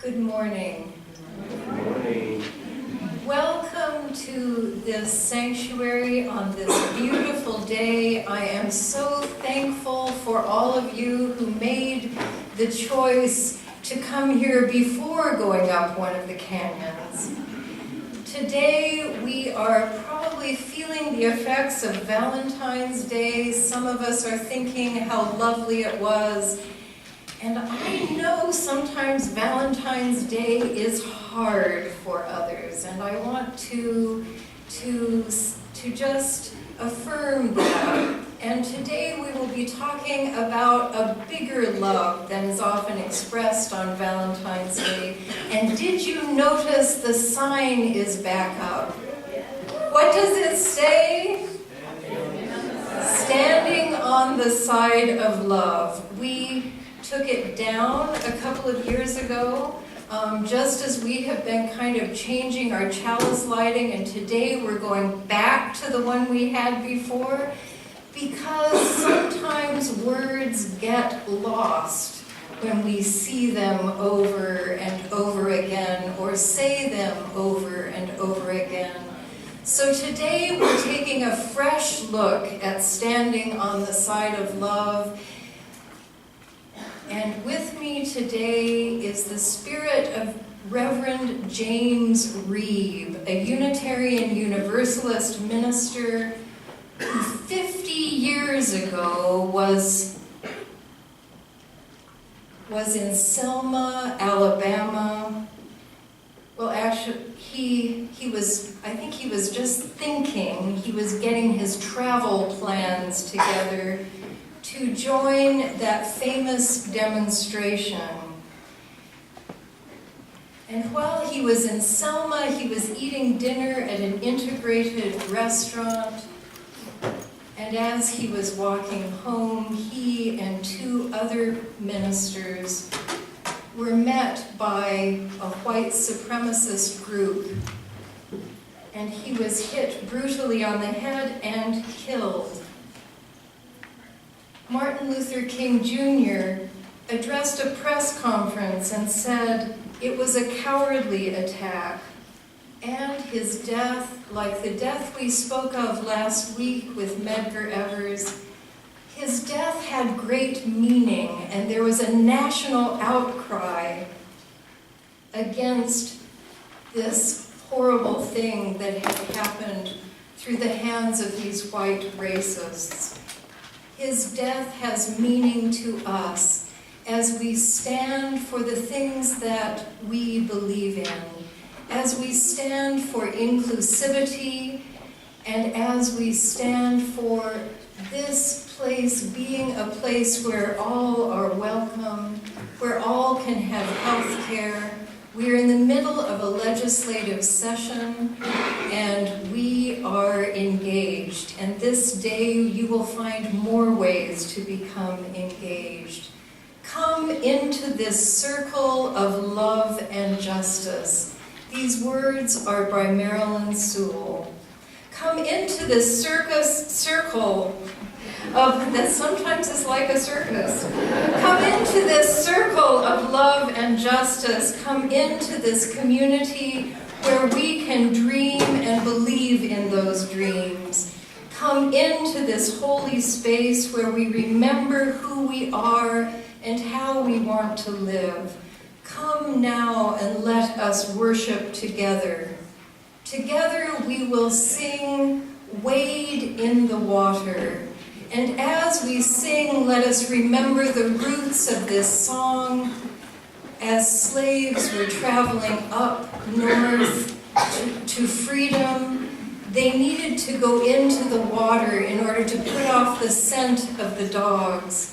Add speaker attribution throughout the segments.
Speaker 1: Good morning.
Speaker 2: Good morning.
Speaker 1: Welcome to this sanctuary on this beautiful day. I am so thankful for all of you who made the choice to come here before going up one of the canyons. Today we are probably feeling the effects of Valentine's Day. Some of us are thinking how lovely it was. And I know sometimes Valentine's Day is hard for others, and I want to just affirm that. And today we will be talking about a bigger love than is often expressed on Valentine's Day. And did you notice the sign is back up? What does it say? Standing on the side of love. We took it down a couple of years ago, just as we have been kind of changing our chalice lighting, and today we're going back to the one we had before, because sometimes words get lost when we see them over and over again, or say them over and over again. So today we're taking a fresh look at standing on the side of love. And with me today is the spirit of Reverend James Reeb, a Unitarian Universalist minister who 50 years ago was in Selma, Alabama. Well, actually, I think he was just thinking, he was getting his travel plans together to join that famous demonstration. And while he was in Selma, he was eating dinner at an integrated restaurant. And as he was walking home, he and two other ministers were met by a white supremacist group. And he was hit brutally on the head and killed. Martin Luther King Jr. addressed a press conference and said it was a cowardly attack, and his death, like the death we spoke of last week with Medgar Evers, his death had great meaning, and there was a national outcry against this horrible thing that had happened through the hands of these white racists. His death has meaning to us as we stand for the things that we believe in, as we stand for inclusivity, and as we stand for this place being a place where all are welcome, where all can have health care. We are in the middle of a legislative session, and we are engaged. And this day you will find more ways to become engaged. Come into this circle of love and justice. These words are by Marilyn Sewell. Come into this circle of that sometimes is like a circus. Come into this circle of love and justice. Come into this community where we can dream and believe in those dreams. Come into this holy space where we remember who we are and how we want to live. Come now and let us worship together. Together we will sing, "Wade in the Water." And as we sing, let us remember the roots of this song. As slaves were traveling up north to freedom, they needed to go into the water in order to put off the scent of the dogs.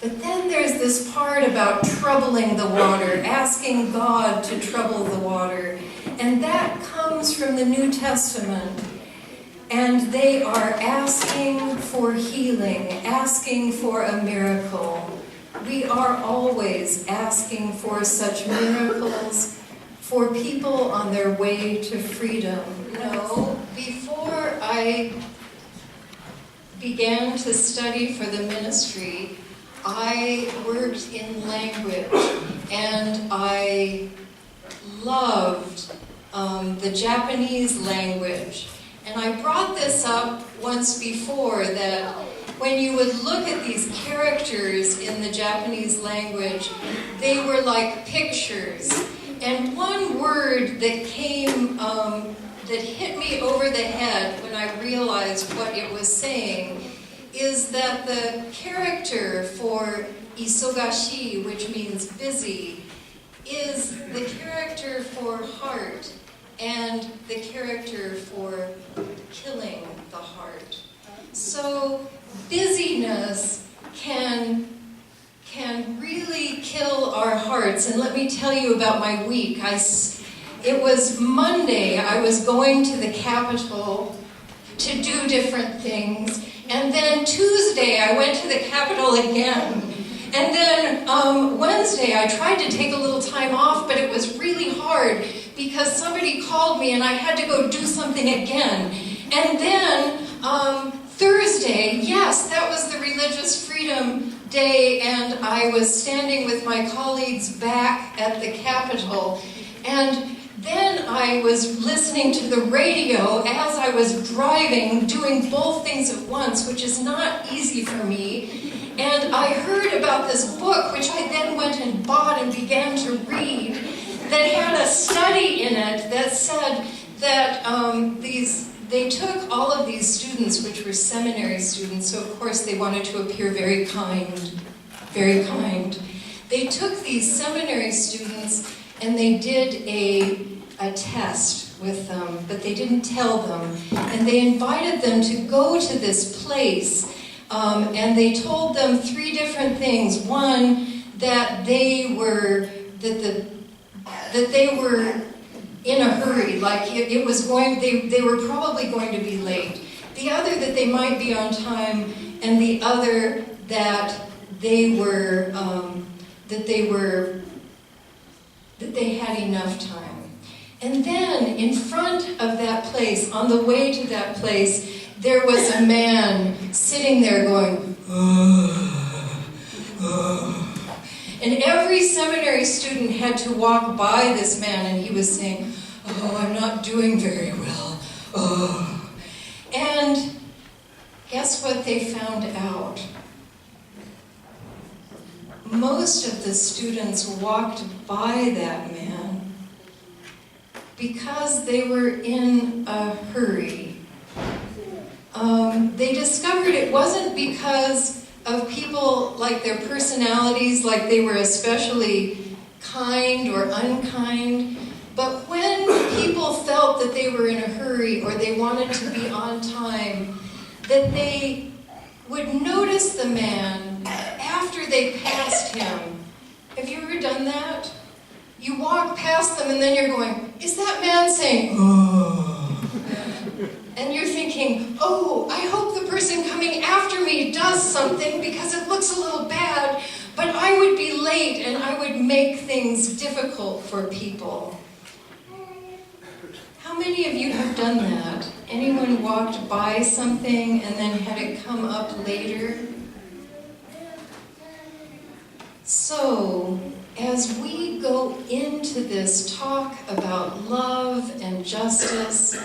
Speaker 1: But then there's this part about troubling the water, asking God to trouble the water. And that comes from the New Testament. And they are asking for healing, asking for a miracle. We are always asking for such miracles for people on their way to freedom. Before I began to study for the ministry, I worked in language, and I loved the Japanese language. And I brought this up once before, that when you would look at these characters in the Japanese language, they were like pictures. And one word that came, that hit me over the head when I realized what it was saying, is that the character for isogashi, which means busy, is the character for heart and the character for killing the heart. So busyness can really kill our hearts. And let me tell you about my week. It was Monday. I was going to the Capitol to do different things. And then Tuesday, I went to the Capitol again. And then Wednesday, I tried to take a little time off, but it was really hard because somebody called me and I had to go do something again. And then Thursday, yes, that was the Religious Freedom Day, and I was standing with my colleagues back at the Capitol. And then I was listening to the radio as I was driving, doing both things at once, which is not easy for me. And I heard about this book, which I then went and bought and began to read, that had a study in it that said that they took all of these students, which were seminary students, so of course they wanted to appear very kind, very kind. They took these seminary students and they did a test with them, but they didn't tell them. And they invited them to go to this place, and they told them three different things. One, that they were in a hurry, like it was going. They were probably going to be late. The other, that they might be on time, and the other, that they had enough time. And then in front of that place, on the way to that place, there was a man sitting there going, and every seminary student had to walk by this man, and he was saying, "Oh, I'm not doing very well. Oh." And guess what they found out? Most of the students walked by that man because they were in a hurry. They discovered it wasn't because of people, like their personalities, like they were especially kind or unkind, but when people felt that they were in a hurry or they wanted to be on time, that they would notice the man after they passed him. Have you ever done that? You walk past them and then you're going, is that man saying, "Oh"? And you're thinking, oh, I hope the person coming after me does something because it looks a little bad, but I would be late and I would make things difficult for people. How many of you have done that? Anyone walked by something and then had it come up later? So, as we go into this talk about love and justice,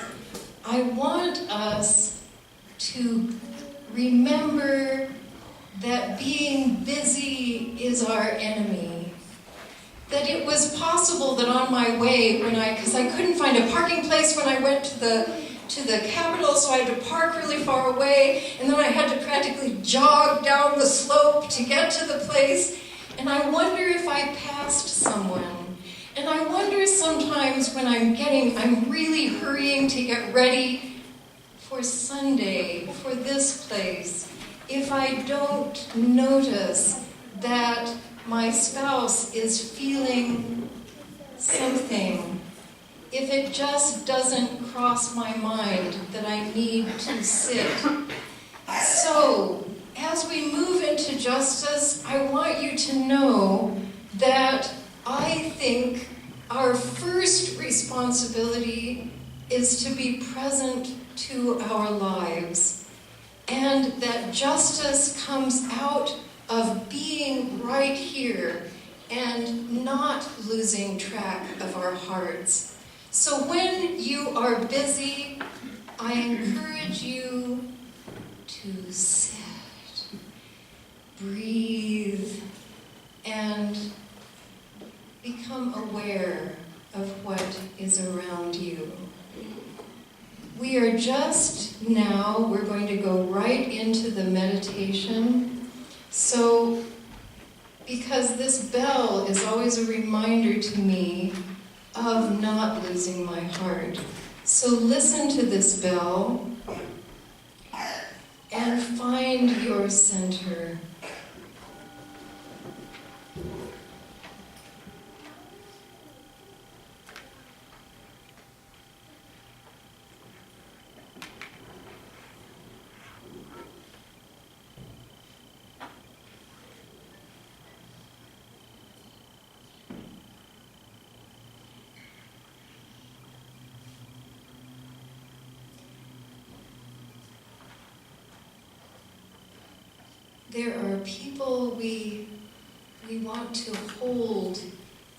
Speaker 1: I want us to remember that being busy is our enemy. That it was possible that on my way, because I couldn't find a parking place when I went to the Capitol, so I had to park really far away, and then I had to practically jog down the slope to get to the place, and I wonder if I passed someone. And I wonder sometimes when I'm really hurrying to get ready for Sunday, for this place, if I don't notice that my spouse is feeling something, if it just doesn't cross my mind that I need to sit. So, as we move into justice, I want you to know that I think our first responsibility is to be present to our lives, and that justice comes out of being right here and not losing track of our hearts. So when you are busy, I encourage you to sit, breathe, and become aware of what is around you. We are just now, we're going to go right into the meditation. So, because this bell is always a reminder to me of not losing my heart. So listen to this bell and find your center. There are people we want to hold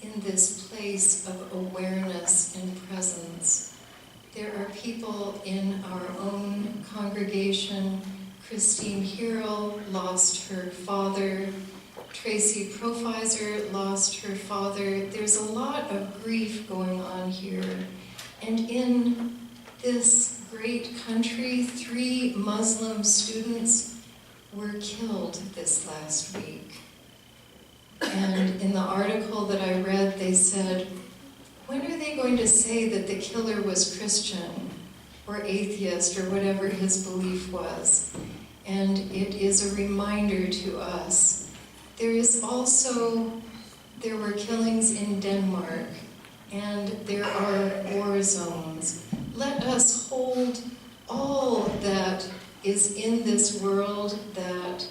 Speaker 1: in this place of awareness and presence. There are people in our own congregation. Christine Hirrell lost her father. Tracy Profizer lost her father. There's a lot of grief going on here. And in this great country, 3 Muslim students were killed this last week. And in the article that I read, they said, when are they going to say that the killer was Christian or atheist or whatever his belief was? And it is a reminder to us. There were killings in Denmark, and there are war zones. Let us hold all that is in this world that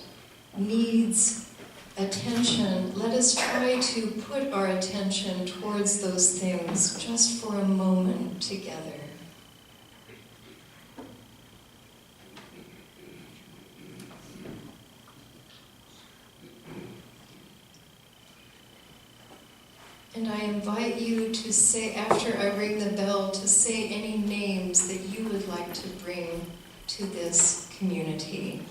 Speaker 1: needs attention. Let us try to put our attention towards those things just for a moment together. And I invite you to say, after I ring the bell, to say any names that you would like to bring to this community.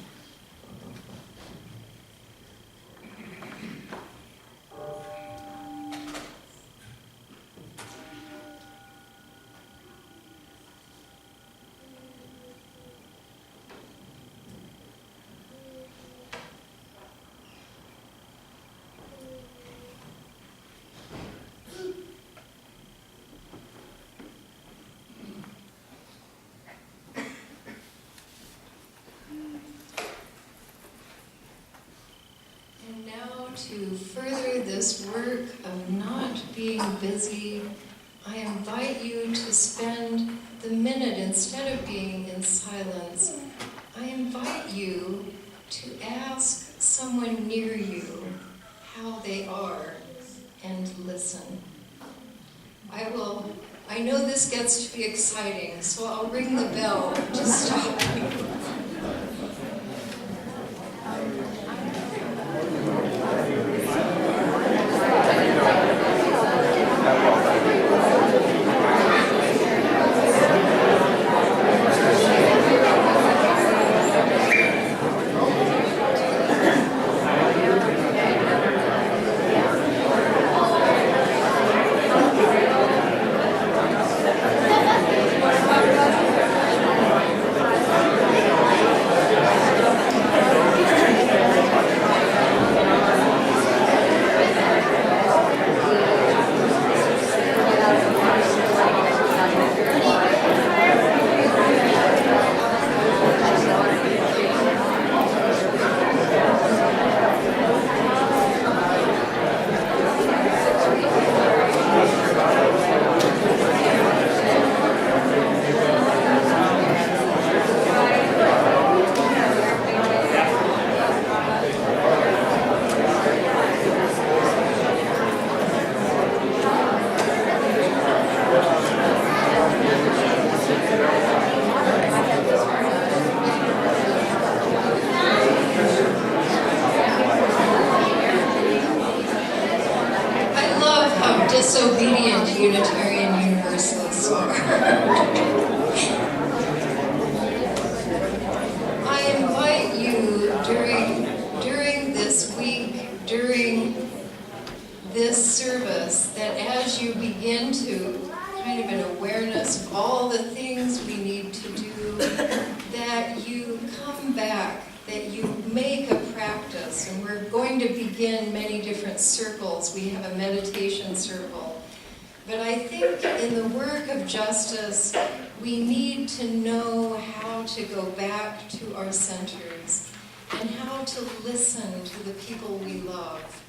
Speaker 1: To further this work of not being busy, I invite you to spend the minute, instead of being in silence, I invite you to ask someone near you how they are and listen. I know this gets to be exciting, so I'll ring the bell to stop you. obedient Unitarian Universalists are. I invite you during this week, during this service, that as you begin to kind of an awareness of all the things we need to do, that you come back, that you make a practice, and we're going to begin many different circles. We have a meditation circle. But I think in the work of justice, we need to know how to go back to our centers and how to listen to the people we love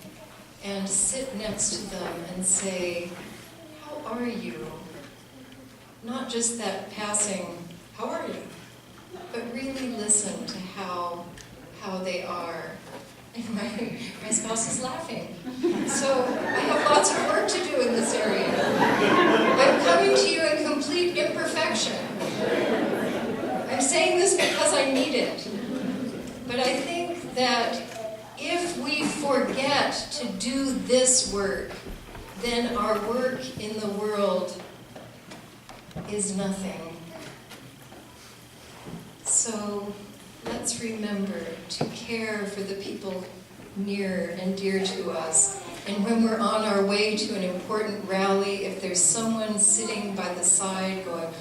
Speaker 1: and sit next to them and say, how are you? Not just that passing, how are you? But really listen to how they are. And my spouse is laughing. So I have lots of work to do in this area. I'm coming to you in complete imperfection. I'm saying this because I need it. But I think that if we forget to do this work, then our work in the world is nothing. So let's remember to care for the people near and dear to us. And when we're on our way to an important rally, if there's someone sitting by the side going,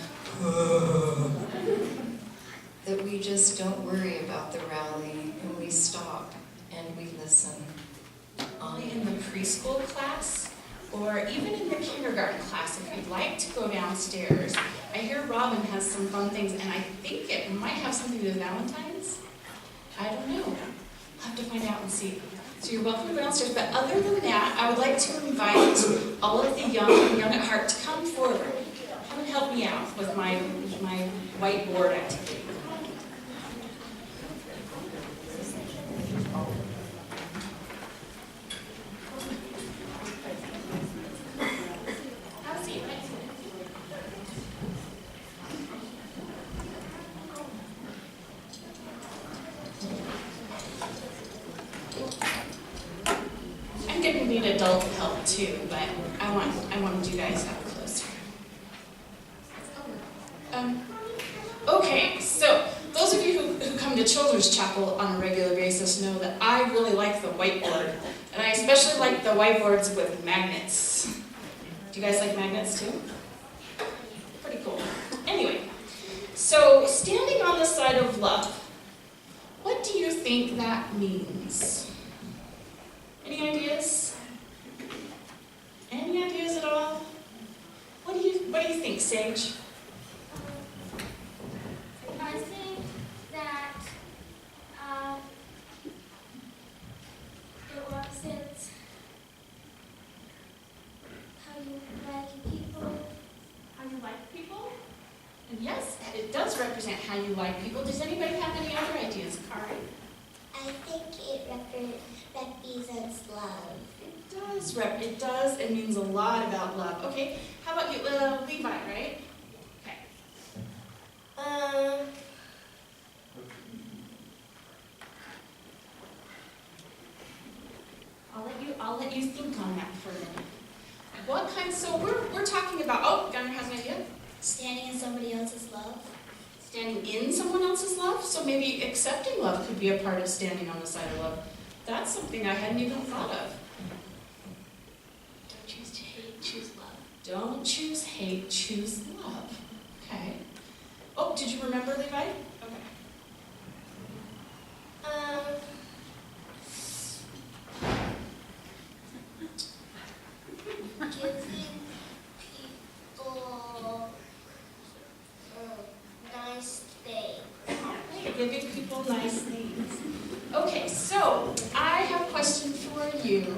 Speaker 1: that we just don't worry about the rally and we stop and we listen.
Speaker 3: Only in the preschool class, or even in the kindergarten class, if you'd like to go downstairs. I hear Robin has some fun things, and I think it might have something to do with Valentine's. I don't know. I'll have to find out and see. So you're welcome to go downstairs, but other than that, I would like to invite all of the young at heart to come forward. Come and help me out with my whiteboard activity. I'm going to need adult help too, but I want you guys up closer. Okay, so those of you who come to Children's Chapel on a regular basis know that I really like the whiteboard, and I especially like the whiteboards with magnets. Do you guys like magnets too? Pretty cool. Anyway, so standing on the side of love, what do you think that means? Any ideas? Any ideas at all? What do you think, Sage?
Speaker 4: I think that it represents how you like people.
Speaker 3: How you like people? And yes, it does represent how you like people. Does anybody have any other ideas, Kari?
Speaker 4: I think it represents love.
Speaker 3: It does. It means a lot about love. Okay, how about you, Levi, right? Okay. I'll let you think on that for a minute. What kind? So we're talking about. Oh, Gunnar has an idea.
Speaker 4: Standing in somebody else's love.
Speaker 3: Standing in someone else's love. So maybe accepting love could be a part of standing on the side of love. That's something I hadn't even thought of.
Speaker 4: Don't choose to hate, choose love.
Speaker 3: Don't choose hate, choose love. Okay. Oh, did you remember, Levi? Okay.
Speaker 4: Giving people nice things.
Speaker 3: Giving people nice things. Okay, so I have a question for you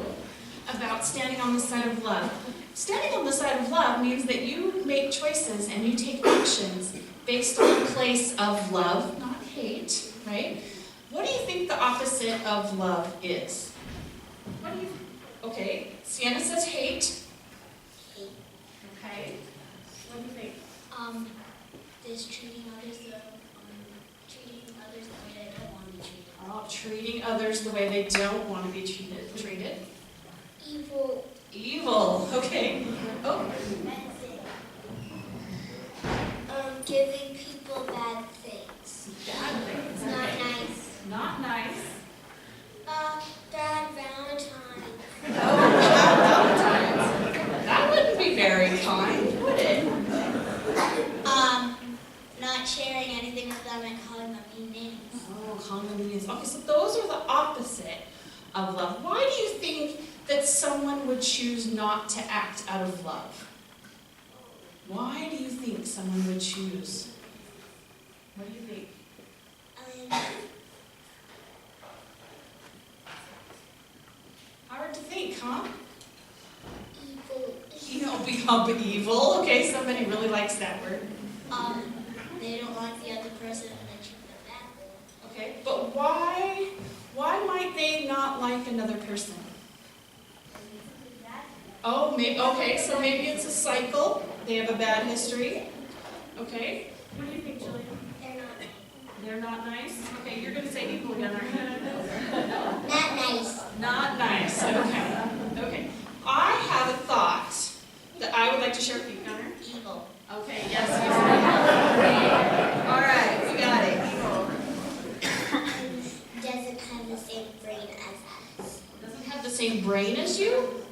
Speaker 3: about standing on the side of love. Standing on the side of love means that you make choices and you take actions based on a place of love, not hate, right? What do you think the opposite of love is? What do you? Okay, Sienna says hate.
Speaker 4: Hate.
Speaker 3: Okay. What do you think?
Speaker 4: This treating others the way they don't want to be treated.
Speaker 3: Oh, treating others the way they don't want to be treated.
Speaker 4: Evil
Speaker 3: Evil. Okay. Oh,
Speaker 4: Giving people bad things.
Speaker 3: bad things.
Speaker 4: Not
Speaker 3: Okay.
Speaker 4: nice.
Speaker 3: Not nice.
Speaker 4: Bad Valentine.
Speaker 3: That wouldn't be very kind, would it?
Speaker 4: Not sharing anything with them and calling them mean names.
Speaker 3: Oh, convenience. Okay, so those are the opposite of love. Why do you think that someone would choose not to act out of love? Why do you think someone would choose? What do you think? Hard to think, huh?
Speaker 4: Evil.
Speaker 3: You know, become evil. Okay, somebody really likes that word.
Speaker 4: They don't like the other person and they treat them badly.
Speaker 3: Okay, but why might they not like another person? Oh, maybe, okay, so maybe it's a cycle. They have a bad history. Okay. What do you think, Julia?
Speaker 4: They're not
Speaker 3: They're not
Speaker 4: nice.
Speaker 3: nice? Okay, you're going to say evil again, aren't you?
Speaker 4: Not nice.
Speaker 3: Not nice. Okay. Okay. I have a thought that I would like to share with you, Connor.
Speaker 4: Evil.
Speaker 3: Okay, yes, yes. All right, we got it. Evil.
Speaker 4: Doesn't have the same brain as us.
Speaker 3: Doesn't have the same brain as you?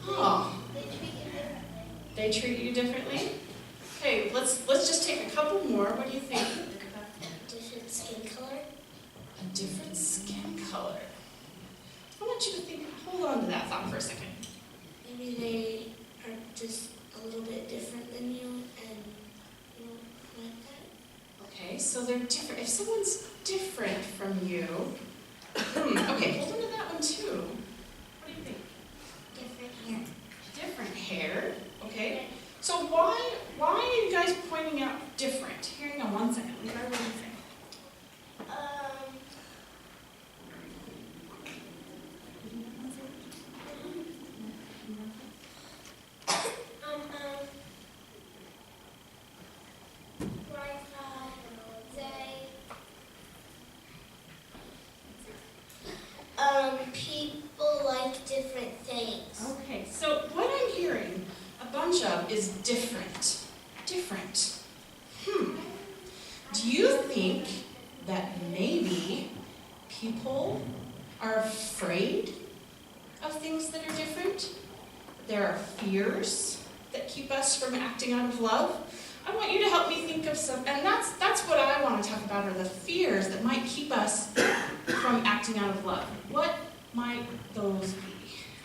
Speaker 3: Oh.
Speaker 4: They treat
Speaker 3: They treat you
Speaker 4: you differently.
Speaker 3: differently? Okay, let's just take a couple more. What do you think?
Speaker 4: Different skin color.
Speaker 3: A different skin color. I want you to think, hold on to that thought for a second.
Speaker 4: Maybe they are just a little bit different than you and you know, like that.
Speaker 3: Okay, so they're different. If someone's different from you, okay, hold on to that one too. What do you think?
Speaker 4: Different hair.
Speaker 3: Different hair, okay. So why are you guys pointing out different? Hang on one second. What do you think?
Speaker 4: People like different things.
Speaker 3: Okay, so what I'm hearing a bunch of is different. Different. Do you think that maybe people are afraid of things that are different? There are fears that keep us from acting out of love. I want you to help me think of some, and that's what I want to talk about, are the fears that might keep us from acting out of love. What might those be?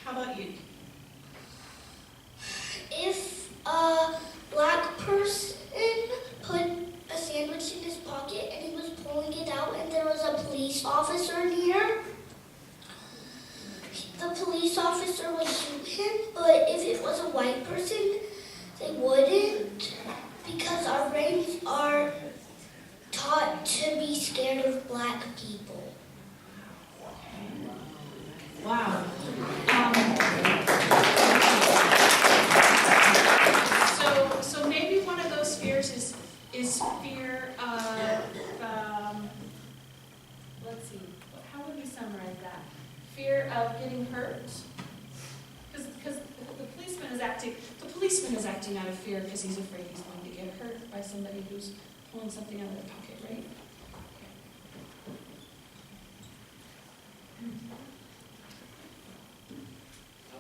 Speaker 3: How about you?
Speaker 4: If a black person put a sandwich in his pocket and he was pulling it out and there was a police officer near, the police officer would shoot him, but if it was a white person, they wouldn't, because our brains are taught to be scared of black people.
Speaker 3: Wow. So maybe one of those fears is fear of, let's see, how would we summarize that? Fear of getting hurt? Because the policeman is acting out of fear because he's afraid he's going to get hurt by somebody who's pulling something out of their pocket, right?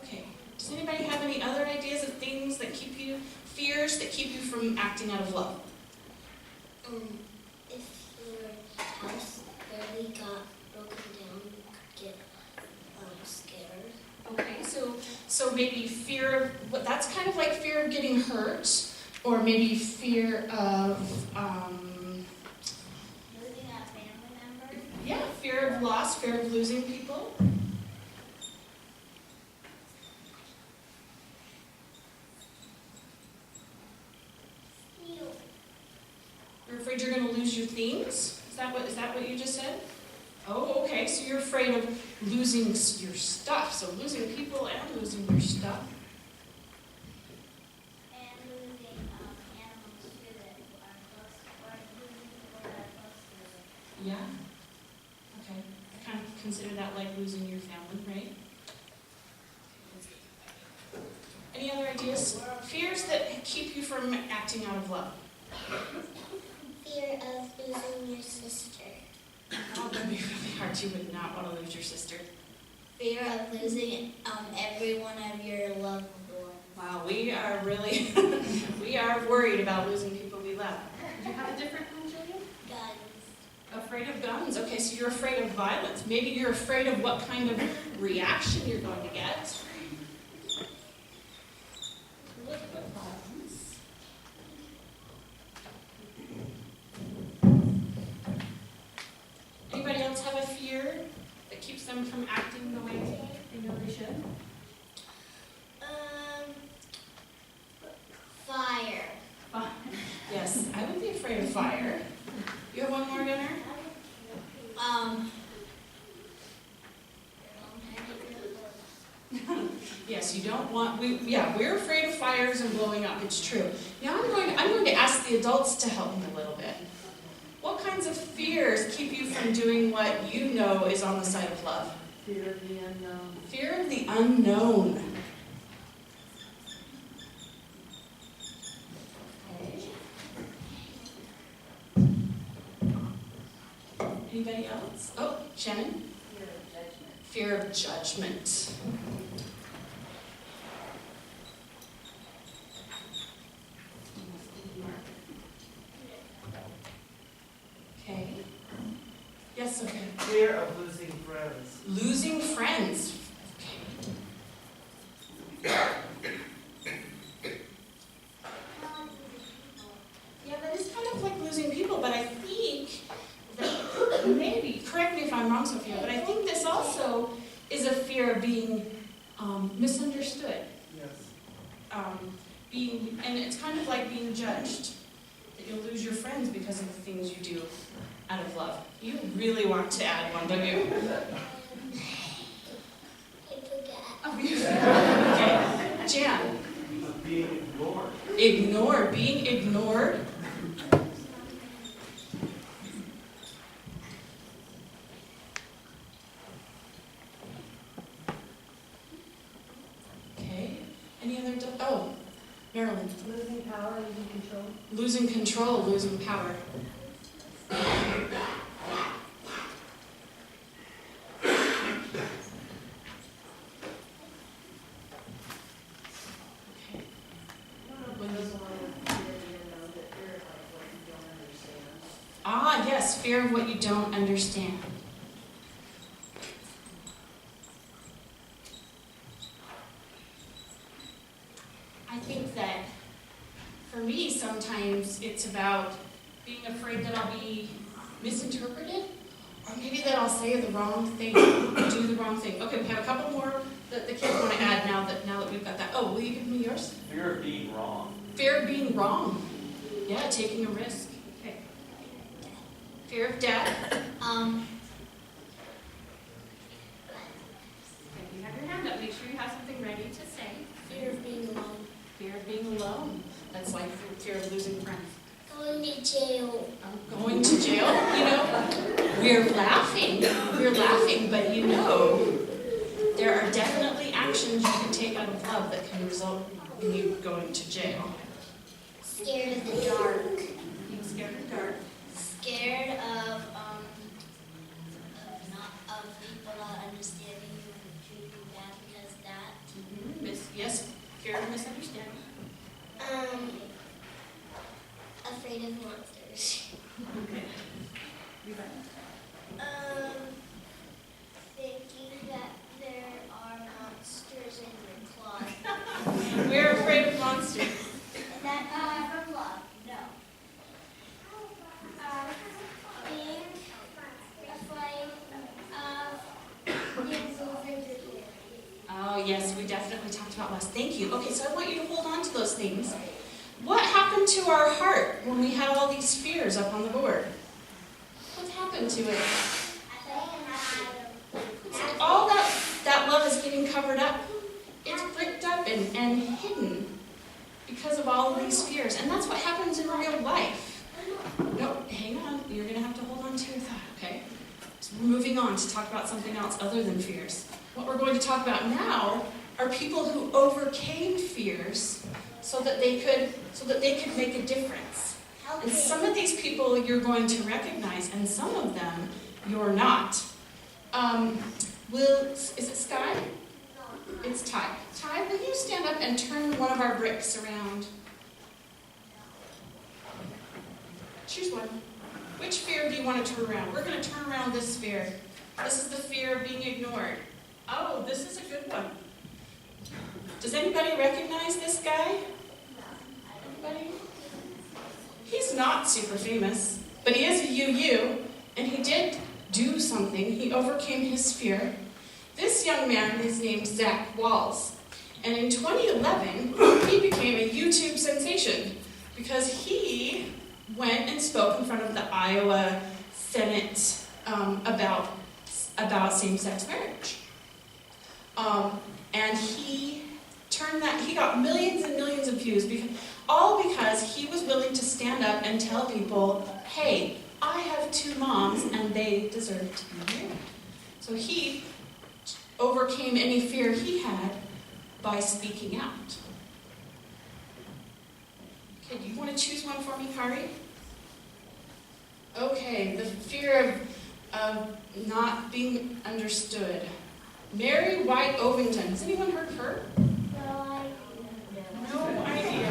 Speaker 3: Okay. Does anybody have any other ideas of things that keep you, fears that keep you from acting out of love?
Speaker 4: If your house barely got broken down, you could get scared.
Speaker 3: Okay, so maybe fear of, that's kind of like fear of getting hurt, or maybe fear of,
Speaker 4: Losing a family member.
Speaker 3: yeah, fear of loss, fear of losing people. You're afraid you're going to lose your things? Is that what you just said? Oh, okay, so you're afraid of losing your stuff, so losing people and losing your stuff.
Speaker 4: And losing animals too that are close, or losing people that are close to you.
Speaker 3: Yeah. Okay. I kind of consider that like losing your family, right? fears. Fears that keep you from acting out of love.
Speaker 4: Fear of losing your sister.
Speaker 3: Oh, that'd be really hard. You would not want to lose your sister.
Speaker 4: Fear of losing every one of your loved ones.
Speaker 3: Wow, we are really, we are worried about losing people we love. Do you have a different one, Julia?
Speaker 4: Guns.
Speaker 3: Afraid of guns. Okay, so you're afraid of violence. Maybe you're afraid of what kind of reaction you're going to get. Anybody else have a fear that keeps them from acting the way they know they should?
Speaker 4: Fire.
Speaker 3: Yes, I would be afraid of fire. You have one more, Gunnar? Yes, you don't want, we're afraid of fires and blowing up, it's true. Now I'm going to ask the adults to help me a little bit. What kinds of fears keep you from doing what you know is on the side of love?
Speaker 5: Fear of the unknown.
Speaker 3: Fear of the unknown. Anybody else? Oh, Shannon?
Speaker 5: Fear of judgment.
Speaker 3: Fear of judgment. Okay. Yes, okay.
Speaker 5: Fear of losing friends.
Speaker 3: Losing friends. Yeah, that is kind of like losing people, but I think that maybe, correct me if I'm wrong, Sophia, but I think this also is a fear of being misunderstood.
Speaker 5: Yes.
Speaker 3: And it's kind of like being judged, that you'll lose your friends because of the things you do out of love. You really want to add one, don't you? Okay, Jan.
Speaker 2: Being ignored.
Speaker 3: Ignore, being ignored. Okay, any other, oh, Marilyn.
Speaker 5: Losing power, losing control.
Speaker 3: Losing control, losing power. Ah, yes, fear of what you don't understand. I think that for me, sometimes it's about being afraid that I'll be misinterpreted, or maybe that I'll say the wrong thing, do the wrong thing. Okay, we have a couple more that the kids want to add now that we've got that. Oh, will you give me yours?
Speaker 2: Fear of being wrong.
Speaker 3: Fear of being wrong. Yeah, taking a risk. Okay. Fear of death. Okay, you have your hand up. Make sure you have something ready to say.
Speaker 4: Fear of being alone.
Speaker 3: Fear of being alone. That's like fear of losing friends.
Speaker 4: Going to jail.
Speaker 3: Going to jail, you know, we're laughing, but you know, there are definitely actions you can take out of love that can result in you going to jail.
Speaker 4: Scared of the dark.
Speaker 3: Being scared of the dark.
Speaker 4: Scared of people not understanding you and treating you bad because that.
Speaker 3: Yes, fear of misunderstanding.
Speaker 4: Afraid of monsters.
Speaker 3: Okay. You got it.
Speaker 4: Thinking that there are monsters in your closet.
Speaker 3: We're afraid of monsters.
Speaker 4: And that not from love, no. Being afraid of being moving to here.
Speaker 3: Oh yes, we definitely talked about last. Thank you. Okay, so I want you to hold on to those things. What happened to our heart when we had all these fears up on the board? What happened to it? All that love is getting covered up. It's bricked up and hidden because of all of these fears. And that's what happens in real life. No, hang on. You're going to have to hold on to your thought, okay? So we're moving on to talk about something else other than fears. What we're going to talk about now are people who overcame fears so that they could make a difference. And some of these people you're going to recognize, and some of them you're not. Is it Sky? It's Ty. Ty, will you stand up and turn one of our bricks around? Choose one. Which fear do you want to turn around? We're going to turn around this fear. This is the fear of being ignored. Oh, this is a good one. Does anybody recognize this guy? Anybody? He's not super famous, but he is a UU, and he did do something. He overcame his fear. This young man is named Zach Walls, and in 2011, he became a YouTube sensation because he went and spoke in front of the Iowa Senate about same-sex marriage. And he got millions and millions of views, because he was willing to stand up and tell people, hey, I have 2 moms and they deserve to be married. So he overcame any fear he had by speaking out. Okay, do you want to choose one for me, Kari? Okay, the fear of not being understood. Mary White Ovington. Has anyone heard of her? No idea.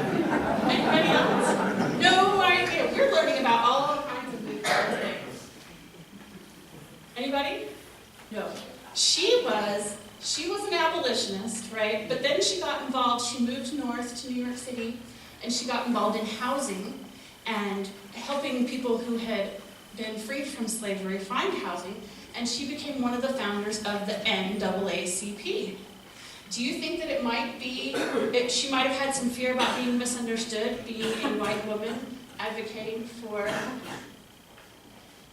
Speaker 3: Anybody else? No idea. We're learning about all kinds of people today. Anybody? No. She was an abolitionist, right? But then she got involved. She moved north to New York City, and she got involved in housing and helping people who had been freed from slavery find housing. And she became one of the founders of the NAACP. Do you think that it might be, she might have had some fear about being misunderstood, being a white woman advocating for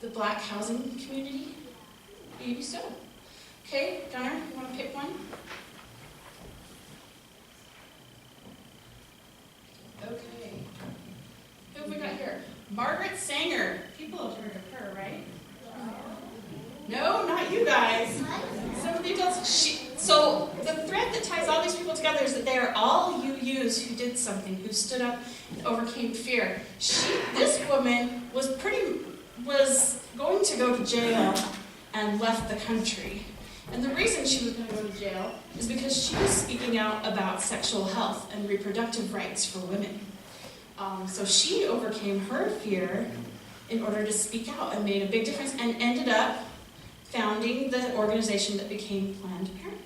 Speaker 3: the Black housing community? Maybe so. Okay, Gunnar, you want to pick one? Okay. Who have we got here? Margaret Sanger. People have heard of her, right? No, not you guys. Some of the adults. So the thread that ties all these people together is that they are all UUs who did something, who stood up and overcame fear. This woman was going to go to jail and left the country. And the reason she was going to go to jail is because she was speaking out about sexual health and reproductive rights for women. So she overcame her fear in order to speak out and made a big difference and ended up founding the organization that became Planned Parenthood.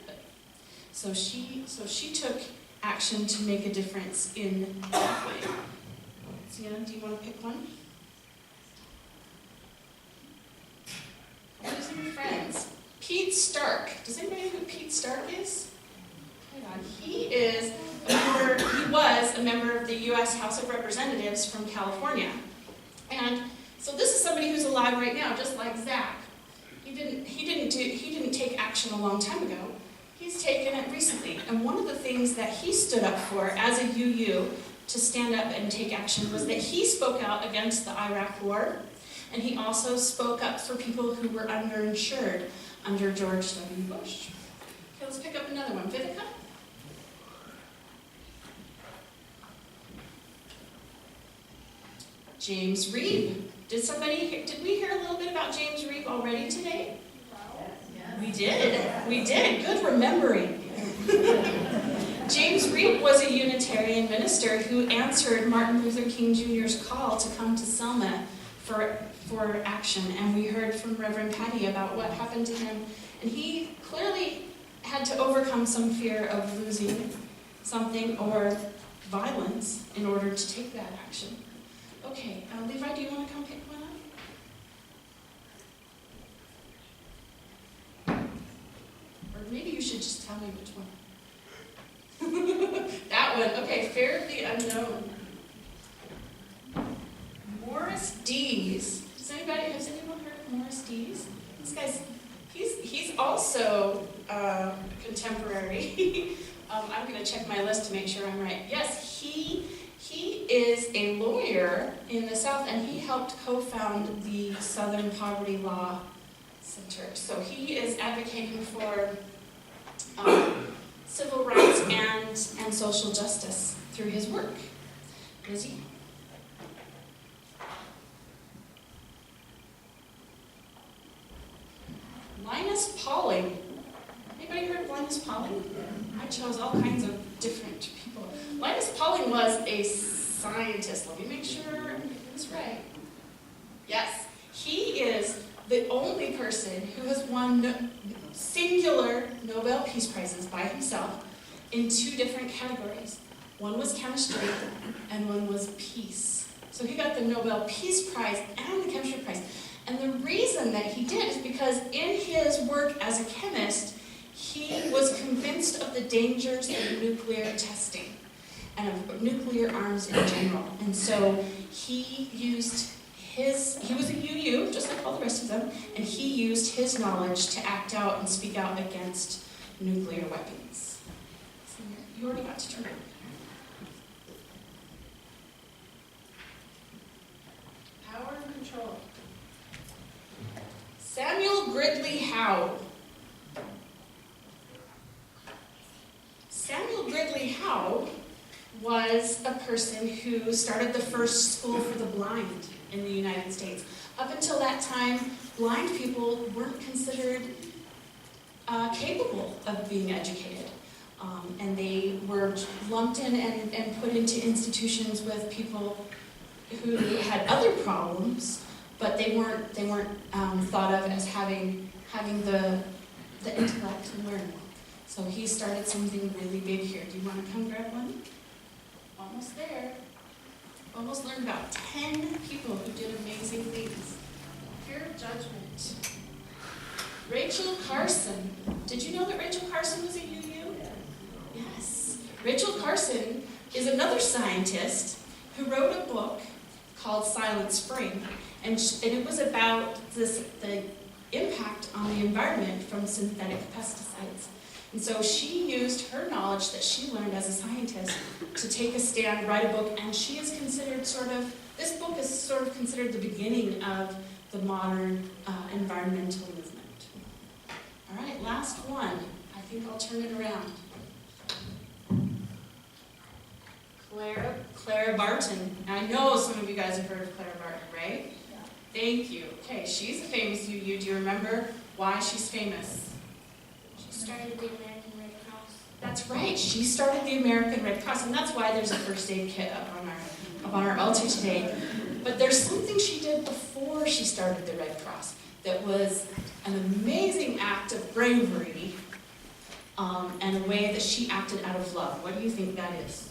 Speaker 3: So she took action to make a difference in that way. Sienna, do you want to pick one? Losing friends. Pete Stark. Does anybody know who Pete Stark is? Hang on. He was a member of the U.S. House of Representatives from California. And so this is somebody who's alive right now, just like Zach. He didn't take action a long time ago. He's taken it recently. And one of the things that he stood up for as a UU to stand up and take action was that he spoke out against the Iraq War, and he also spoke up for people who were underinsured under George W. Bush. Okay, let's pick up another one. Vivica? James Reeb. Did we hear a little bit about James Reeb already today? We did. Good remembering. James Reeb was a Unitarian minister who answered Martin Luther King Jr.'s call to come to Selma for action. And we heard from Reverend Patty about what happened to him. And he clearly had to overcome some fear of losing something or violence in order to take that action. Okay, Levi, do you want to come pick one up? Or maybe you should just tell me which one. That one. Okay, Fear of the Unknown. Morris Dees. Has anyone heard of Morris Dees? This guy's, he's also contemporary. I'm going to check my list to make sure I'm right. Yes, he is a lawyer in the South, and he helped co-found the Southern Poverty Law Center. So he is advocating for civil rights and social justice through his work. Lizzie? Linus Pauling. Anybody heard of Linus Pauling? I chose all kinds of different people. Linus Pauling was a scientist. Let me make sure I get this right. Yes, he is the only person who has won singular Nobel Peace Prizes by himself in 2 different categories. One was chemistry and one was peace. So he got the Nobel Peace Prize and the chemistry prize. And the reason that he did is because in his work as a chemist, he was convinced of the dangers of nuclear testing and of nuclear arms in general. And so he was a UU, just like all the rest of them, and he used his knowledge to act out and speak out against nuclear weapons. So you already got to turn it. Power and control. Samuel Gridley Howe. Samuel Gridley Howe was a person who started the first school for the blind in the United States. Up until that time, blind people weren't considered capable of being educated. And they were lumped in and put into institutions with people who had other problems, but they weren't thought of as having the intellect to learn more. So he started something really big here. Do you want to come grab one? Almost there. Almost learned about 10 people who did amazing things. Fear of judgment. Rachel Carson. Did you know that Rachel Carson was a UU? Yes. Rachel Carson is another scientist who wrote a book called Silent Spring, and it was about the impact on the environment from synthetic pesticides. And so she used her knowledge that she learned as a scientist to take a stand, write a book, and she is considered this book is sort of considered the beginning of the modern environmental movement. All right, last one. I think I'll turn it around. Clara Barton. I know some of you guys have heard of Clara Barton, right? Yeah. Thank you. Okay, she's a famous UU. Do you remember why she's famous?
Speaker 4: She started the American Red Cross.
Speaker 3: That's right. She started the American Red Cross, and that's why there's a first aid kit up on our altar today. But there's something she did before she started the Red Cross that was an amazing act of bravery, and a way that she acted out of love. What do you think that is?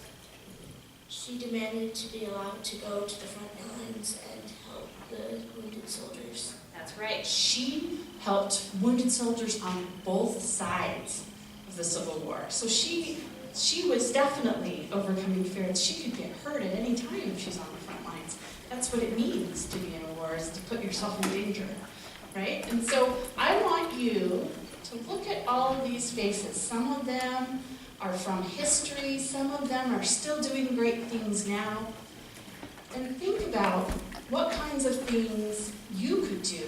Speaker 4: She demanded to be allowed to go to the front lines and help the wounded soldiers.
Speaker 3: That's right. She helped wounded soldiers on both sides of the Civil War. So she was definitely overcoming fear. She could get hurt at any time if she's on the front lines. That's what it means to be in a war, is to put yourself in danger, right? And so I want you to look at all of these faces. Some of them are from history, some of them are still doing great things now. And think about what kinds of things you could do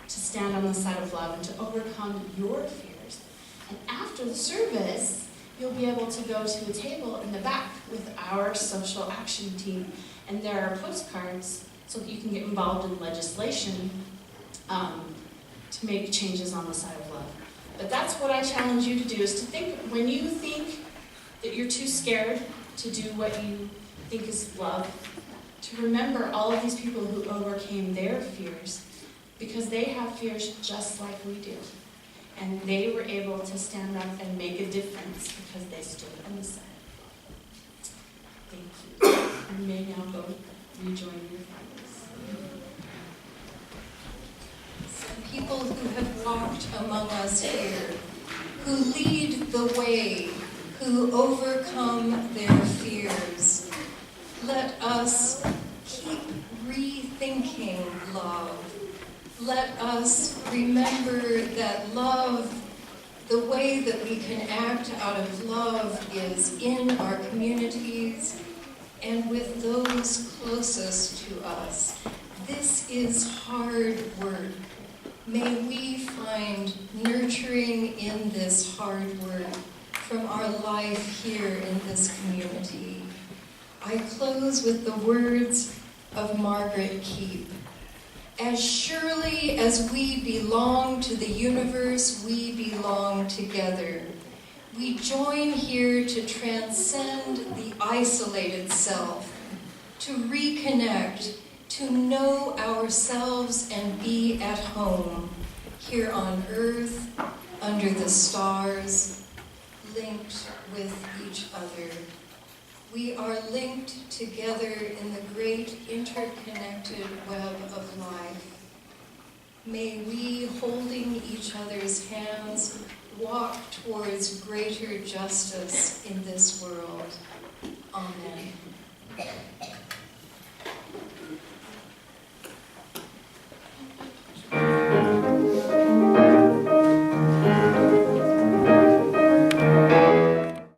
Speaker 3: to stand on the side of love and to overcome your fears. And after the service, you'll be able to go to a table in the back with our social action team. And there are postcards so that you can get involved in legislation to make changes on the side of love. But that's what I challenge you to do, is to think, when you think that you're too scared to do what you think is love, to remember all of these people who overcame their fears, because they have fears just like we do. And they were able to stand up and make a difference because they stood on the side. Thank you. You may now go rejoin your families.
Speaker 1: People who have walked among us here, who lead the way, who overcome their fears. Let us keep rethinking love. Let us remember that love, the way that we can act out of love, is in our communities and with those closest to us. This is hard work. May we find nurturing in this hard work from our life here in this community. I close with the words of Margaret Keep. As surely as we belong to the universe, we belong together. We join here to transcend the isolated self, to reconnect, to know ourselves and be at home, here on earth, under the stars, linked with each other. We are linked together in the great interconnected web of life. May we, holding each other's hands, walk towards greater justice in